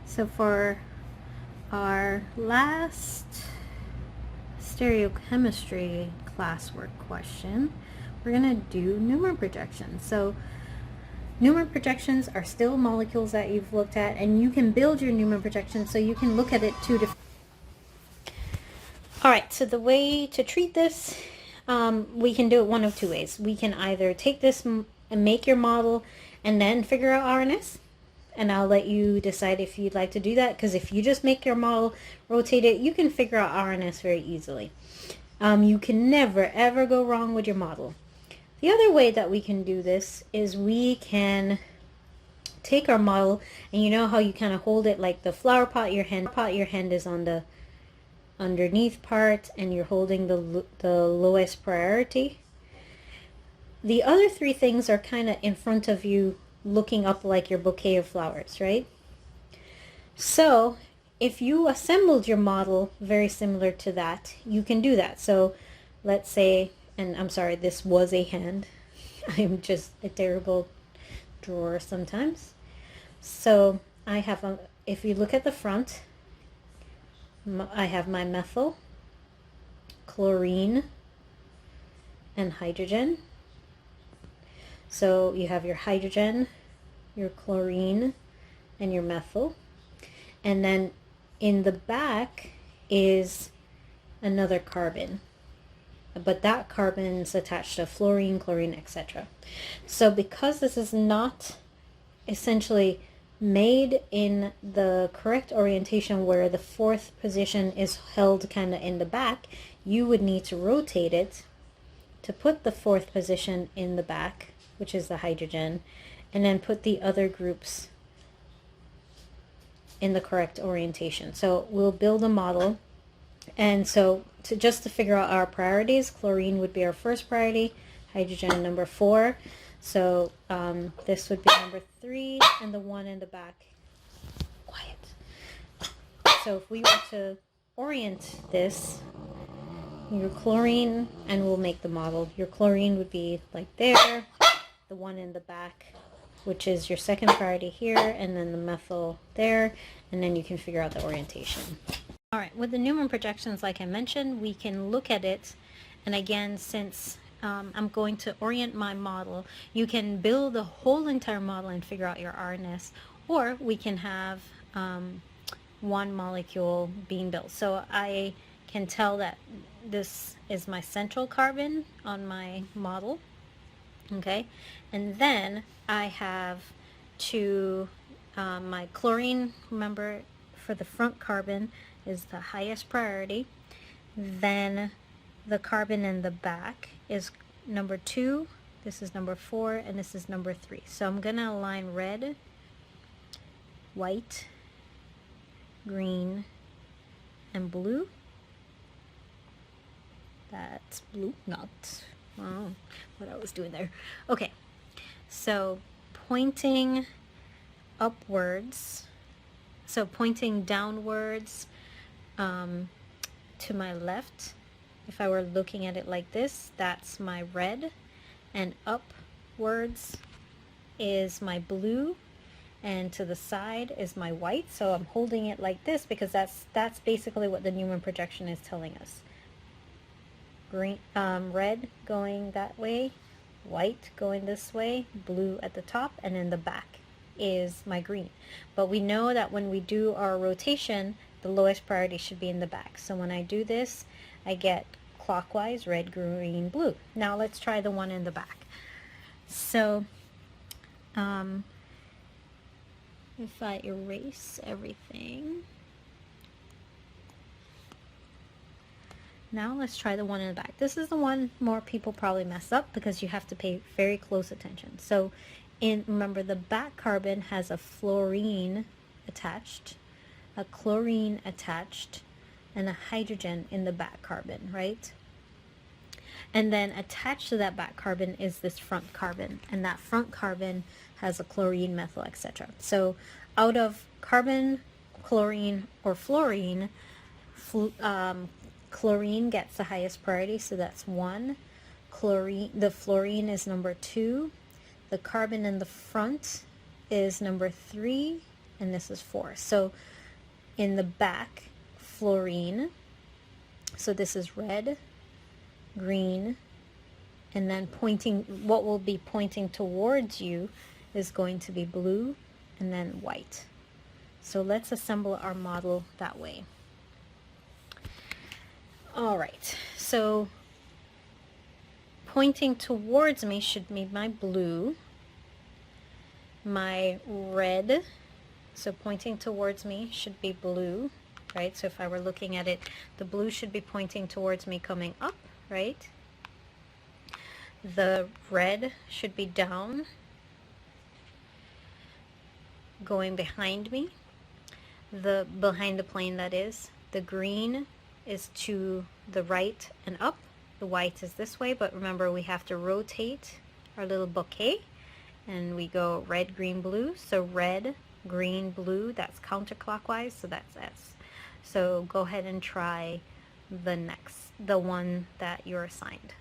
So for our last stereochemistry classwork question, we're going to do Newman projections. So Newman projections are still molecules that you've looked at, and you can build your Newman projection so you can look at it two different. All right, so the way to treat this, we can do it one of two ways. We can either take this and make your model and then figure out RNS, and I'll let you decide if you'd like to do that, because if you just make your model, rotate it, you can figure out RNS very easily. You can never ever go wrong with your model. The other way that we can do this is we can take our model, and you know how you kind of hold it like the flower pot, your hand is on the underneath part, and you're holding the lowest priority. The other three things are kind of in front of you, looking up like your bouquet of flowers, right? So if you assembled your model very similar to that, you can do that. So let's say, and I'm sorry, this was a hand. I'm just a terrible drawer sometimes. So I have if you look at the front, I have my methyl, chlorine, and hydrogen. So you have your hydrogen, your chlorine, and your methyl. And then in the back is another carbon. But that carbon is attached to fluorine, chlorine, etc. So because this is not essentially made in the correct orientation where the fourth position is held kind of in the back, you would need to rotate it to put the fourth position in the back, which is the hydrogen, and then put the other groups in the correct orientation. So we'll build a model. And so just to figure out our priorities, chlorine would be our first priority, hydrogen number 4. So this would be number 3, and the one in the back. Quiet. So if we were to orient this, your chlorine, and we'll make the model. Your chlorine would be like there, the one in the back, which is your second priority here, and then the methyl there, and then you can figure out the orientation. All right, with the Newman projections, like I mentioned, we can look at it, and again, since I'm going to orient my model, you can build the whole entire model and figure out your RNS, or we can have one molecule being built. So I can tell that this is my central carbon on my model, okay, and then I have my chlorine, remember, for the front carbon is the highest priority. Then the carbon in the back is number 2, this is number 4, and this is number 3. So I'm going to align red, white, green, and blue. That's blue, not what I was doing there. Okay, so pointing upwards, so pointing downwards to my left, if I were looking at it like this, that's my red, and upwards is my blue, and to the side is my white. So I'm holding it like this because that's basically what the Newman projection is telling us. Green, red going that way, white going this way, blue at the top, and in the back is my green. But we know that when we do our rotation, the lowest priority should be in the back. So when I do this, I get clockwise, red, green, blue. Now let's try the one in the back. So if I erase everything, now let's try the one in the back. This is the one more people probably mess up because you have to pay very close attention. So remember, the back carbon has a fluorine attached, a chlorine attached, and a hydrogen in the back carbon, right? And then attached to that back carbon is this front carbon, and that front carbon has a chlorine, methyl, etc. So out of carbon, chlorine, or fluorine, chlorine gets the highest priority, so that's 1. The fluorine is number 2. The carbon in the front is number 3. and this is 4. So in the back, fluorine, so this is red, green, and then pointing, what will be pointing towards you is going to be blue and then white. So let's assemble our model that way. All right, so pointing towards me should be my blue, my red, so pointing towards me should be blue, right? So if I were looking at it, the blue should be pointing towards me coming up, right? The red should be down, going behind me, behind the plane, that is. The green is to the right and up. The white is this way, but remember we have to rotate our little bouquet, and we go red, green, blue. So red, green, blue, that's counterclockwise, so that's S. So go ahead and try the one that you're assigned.